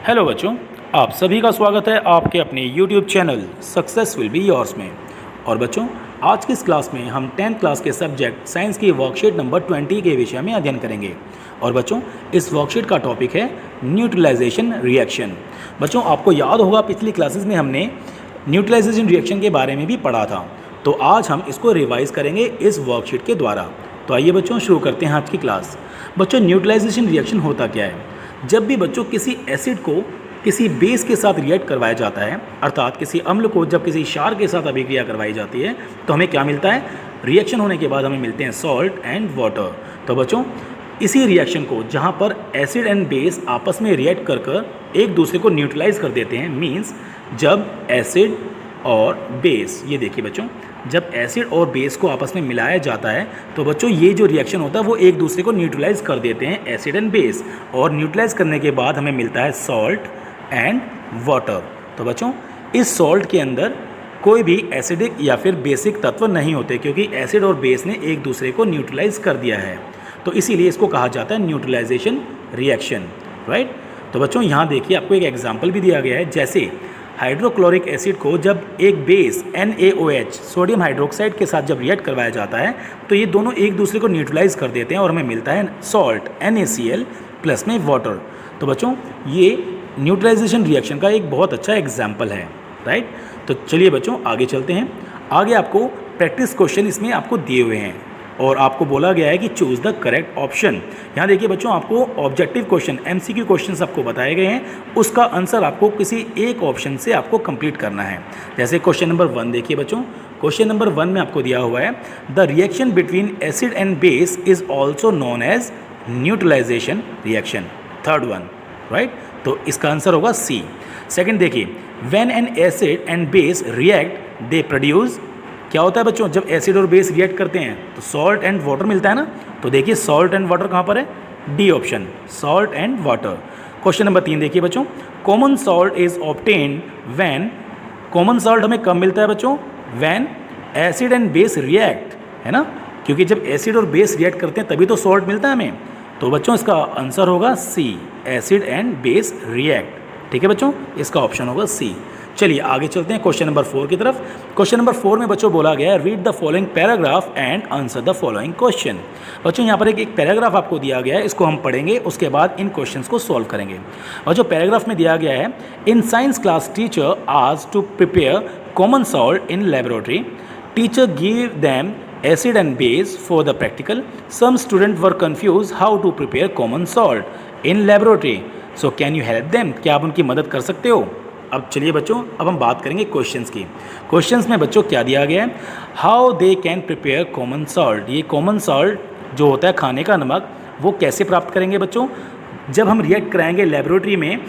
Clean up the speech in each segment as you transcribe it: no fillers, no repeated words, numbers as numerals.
Hello बच्चों, आप सभी का स्वागत है आपके अपने YouTube channel success will be yours में। और बच्चों, आज की इस क्लास में हम 10th क्लास के सब्जेक्ट साइंस की वर्कशीट नंबर 20 के विषय में अध्ययन करेंगे। और बच्चों, इस वर्कशीट का टॉपिक है न्यूट्रलाइजेशन रिएक्शन। बच्चों, आपको याद होगा पिछली क्लासेस में हमने न्यूट्रलाइजेशन रिएक्शन के बारे में भी पढ़ा था, तो आज हम इसको रिवाइज करेंगे इस वर्कशीट के द्वारा। तो आइए बच्चों, शुरू करते हैं आज की क्लास। बच्चों, न्यूट्रलाइजेशन रिएक्शन होता क्या है? जब भी बच्चों किसी एसिड को किसी बेस के साथ रिएक्ट करवाया जाता है, अर्थात किसी अम्ल को जब किसी क्षार के साथ अभिक्रिया करवाई जाती है, तो हमें क्या मिलता है? रिएक्शन होने के बाद हमें मिलते हैं सॉल्ट एंड वाटर। तो बच्चों, इसी रिएक्शन को जहाँ पर एसिड एंड बेस आपस में रिएक्ट कर एक दूसरे को न्यूट्रलाइज कर देते हैं, मीन्स जब एसिड और बेस, ये देखिए बच्चों, जब एसिड और बेस को आपस में मिलाया जाता है तो बच्चों ये जो रिएक्शन होता है वो एक दूसरे को न्यूट्रलाइज कर देते हैं, एसिड एंड बेस। और न्यूट्रलाइज करने के बाद हमें मिलता है सॉल्ट एंड वाटर। तो बच्चों, इस सॉल्ट के अंदर कोई भी एसिडिक या फिर बेसिक तत्व नहीं होते, क्योंकि एसिड और बेस ने एक दूसरे को न्यूट्रलाइज कर दिया है। तो इसीलिए इसको कहा जाता है न्यूट्रलाइजेशन रिएक्शन, राइट। तो बच्चों, यहाँ देखिए आपको एक एग्जाम्पल भी दिया गया है। जैसे हाइड्रोक्लोरिक एसिड को जब एक बेस NaOH सोडियम हाइड्रोक्साइड के साथ जब रिएक्ट करवाया जाता है तो ये दोनों एक दूसरे को न्यूट्रलाइज कर देते हैं और हमें मिलता है सॉल्ट NaCl प्लस में वाटर। तो बच्चों, ये न्यूट्रलाइजेशन रिएक्शन का एक बहुत अच्छा एग्जाम्पल है, राइट। तो चलिए बच्चों, आगे चलते हैं। आगे आपको प्रैक्टिस क्वेश्चन इसमें आपको दिए हुए हैं और आपको बोला गया है कि चूज़ द करेक्ट ऑप्शन। यहाँ देखिए बच्चों, आपको ऑब्जेक्टिव क्वेश्चन MCQ क्वेश्चंस आपको बताए गए हैं, उसका आंसर आपको किसी एक ऑप्शन से आपको कंप्लीट करना है। जैसे क्वेश्चन नंबर 1 देखिए बच्चों, क्वेश्चन नंबर 1 में आपको दिया हुआ है the reaction between acid and base is also known as neutralisation reaction, third one, right. तो इसका आंसर होगा C। सेकेंड देखिए, when an acid and base react they produce, क्या होता है बच्चों? जब एसिड और बेस रिएक्ट करते हैं तो सॉल्ट एंड वाटर मिलता है ना। तो देखिए सॉल्ट एंड वाटर कहाँ पर है? D option, salt and water. Question number 3 देखिए बच्चों, common salt is obtained when, common salt हमें कब मिलता है बच्चों? When acid and base react, है ना, क्योंकि जब एसिड और बेस रिएक्ट करते हैं तभी तो सॉल्ट मिलता है हमें। तो बच्चों, इसका आंसर होगा C, acid and base react. ठीक है बच्चों, इसका ऑप्शन होगा C। चलिए आगे चलते हैं क्वेश्चन नंबर 4 की तरफ। क्वेश्चन नंबर 4 में बच्चों बोला गया है read the following paragraph and answer the following question. बच्चों, यहाँ पर एक पैराग्राफ आपको दिया गया है, इसको हम पढ़ेंगे, उसके बाद इन क्वेश्चंस को सॉल्व करेंगे। और जो पैराग्राफ में दिया गया है, in science class teacher asked to prepare common salt in laboratory, teacher give them acid and base for the practical. Some students were confused how to prepare common salt in laboratory. So can you help them? क्या आप उनकी मदद कर सकते हो? अब चलिए बच्चों, अब हम बात करेंगे क्वेश्चंस की। क्वेश्चंस में बच्चों क्या दिया गया है? How they can prepare common salt. ये कॉमन सॉल्ट जो होता है खाने का नमक, वो कैसे प्राप्त करेंगे बच्चों? जब हम रिएक्ट कराएंगे लेबोरेटरी में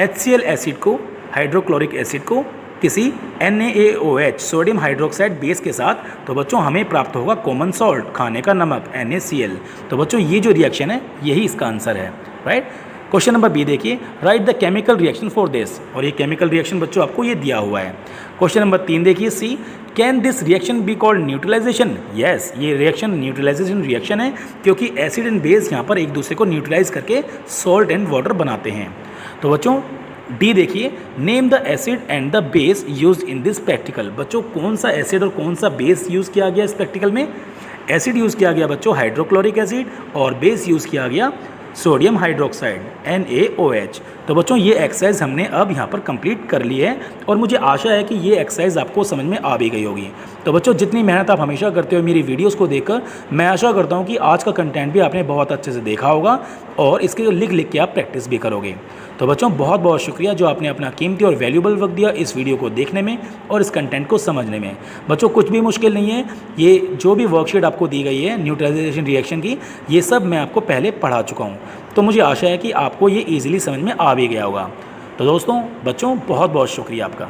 HCl एसिड को, हाइड्रोक्लोरिक एसिड को किसी NaOH सोडियम हाइड्रोक्साइड बेस के साथ, तो बच्चों हमें प्राप्त होगा कॉमन सॉल्ट, खाने का नमक NaCl। तो बच्चों ये जो रिएक्शन है यही इसका आंसर है, राइट। क्वेश्चन नंबर B देखिए, right the chemical reaction for this, और ये केमिकल रिएक्शन बच्चों आपको ये दिया हुआ है। क्वेश्चन नंबर 3 देखिए C, can this reaction be called neutralisation? Yes, ये रिएक्शन न्यूट्रलाइजेशन रिएक्शन है, क्योंकि एसिड एंड बेस यहाँ पर एक दूसरे को न्यूट्रलाइज करके सॉल्ट एंड वाटर बनाते हैं। तो बच्चों D देखिए, name the acid and the base use in this practical. बच्चों, कौन सा एसिड और कौन सा बेस यूज़ किया गया इस प्रैक्टिकल में? एसिड यूज़ किया गया बच्चों हाइड्रोक्लोरिक एसिड, और बेस यूज़ किया गया सोडियम हाइड्रोक्साइड NaOH। तो बच्चों ये एक्सरसाइज हमने अब यहाँ पर कंप्लीट कर ली है, और मुझे आशा है कि ये एक्सरसाइज आपको समझ में आ भी गई होगी। तो बच्चों, जितनी मेहनत आप हमेशा करते हो मेरी वीडियोस को देखकर, मैं आशा करता हूँ कि आज का कंटेंट भी आपने बहुत अच्छे से देखा होगा और इसके लिख के आप प्रैक्टिस भी करोगे। तो बच्चों, बहुत बहुत शुक्रिया जो आपने अपना कीमती और वैल्यूबल वक्त दिया इस वीडियो को देखने में और इस कंटेंट को समझने में। बच्चों, कुछ भी मुश्किल नहीं है, ये जो भी वर्कशीट आपको दी गई है न्यूट्रलाइजेशन रिएक्शन की, ये सब मैं आपको पहले पढ़ा चुका हूँ। तो मुझे आशा है कि आपको ये ईजिली समझ में आ भी गया होगा। तो दोस्तों, बच्चों, बहुत बहुत शुक्रिया आपका।